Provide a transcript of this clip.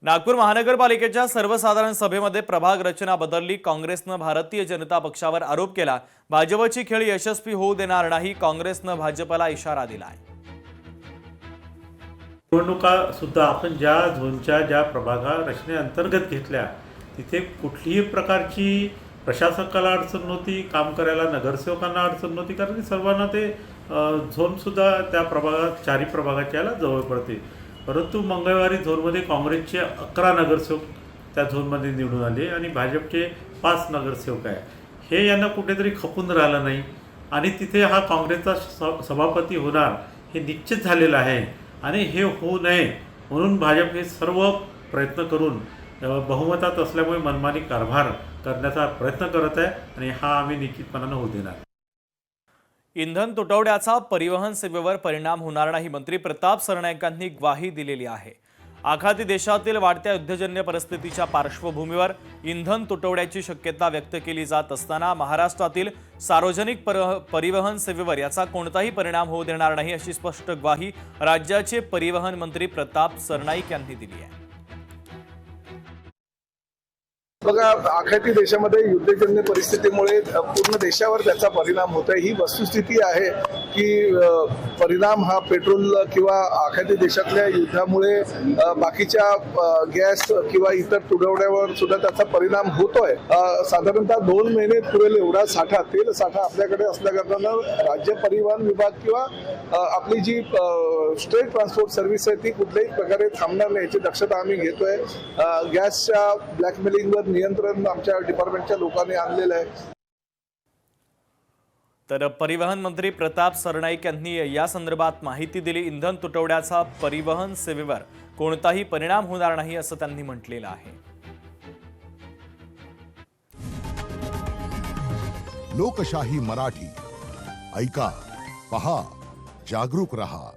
नागपूर महानगरपालिकेच्या सर्वसाधारण सभेमध्ये प्रभाग रचना बदलली। काँग्रेसनं भारतीय जनता पक्षावर आरोप केला। भाजपची खेळ यशस्वी होऊ देणार नाही, काँग्रेसनं भाजपला इशारा दिलाय। निवडणुका सुद्धा आपण ज्या झोनच्या ज्या प्रभागा रचनेअंतर्गत घेतल्या तिथे कुठलीही प्रकारची प्रशासकाला अडचण नव्हती, काम करायला नगरसेवकांना अडचण नव्हती, कारण की सर्वांना ते झोन सुद्धा त्या प्रभागात चारी प्रभागाच्या याला जवळ पडते। परंतु मंगळवारी झोनमध्ये काँग्रेसचे 11 नगरसेवक त्या झोनमध्ये निवडून आले आणि भाजपचे 5 नगरसेवक आहे। हे यांना कुठेतरी खपून राहिलं नाही आणि तिथे हा काँग्रेसचा सभापती होणार हे निश्चित झालेलं आहे आणि हे होऊ नये म्हणून भाजप हे सर्व प्रयत्न करून बहुमतात असल्यामुळे मनमानी कारभार करण्याचा प्रयत्न करत आहे आणि हा आम्ही निश्चितपणाने होऊ देणार। इंधन तुटवड्याचा परिवहन सेवेवर परिणाम होणार नाही, मंत्री प्रताप सरनाईकांनी ग्वाही दिलेली आहे। आखाती देशातील वाढत्या युद्धजन्य परिस्थितीच्या पार्श्वभूमीवर इंधन तुटवड्याची शक्यता व्यक्त केली जात असताना महाराष्ट्रातील सार्वजनिक परिवहन सेवेवर याचा कोणताही परिणाम होऊ देणार नाही, अशी स्पष्ट ग्वाही राज्याचे परिवहन मंत्री प्रताप सरनाईक यांनी दिली आहे। बघा, आखाती देशामध्ये युद्धजन्य परिस्थितीमुळे पूर्ण देशावर त्याचा परिणाम होत आहे। ही वस्तुस्थिती आहे की परिणाम हा पेट्रोल किंवा आखाती देशातल्या युद्धामुळे बाकीच्या गॅस किंवा इतर तुटवड्यावर सुद्धा त्याचा परिणाम होतोय। साधारणतः 2 महिने पुरेल एवढा साठा, तेल साठा आपल्याकडे असल्याकारणानं राज्य परिवहन विभाग किंवा आपली जी स्टेट ट्रान्सपोर्ट सर्व्हिस आहे ती कुठल्याही प्रकारे थांबणार नाही याची दक्षता आम्ही घेतोय। गॅसच्या ब्लॅकमेलिंगवर नियंत्रण आमच्या डिपार्टमेंटच्या लोकांनी आणलेलं आहे। तर परिवहन मंत्री प्रताप सरनाईक यांनी या संदर्भात माहिती दिली। इंधन तुटवड्याचा परिवहन सेवेवर कोणताही परिणाम होणार नाही असं त्यांनी म्हटलेलं आहे। लोकशाही मराठी ऐका, पहा, जागरूक रहा।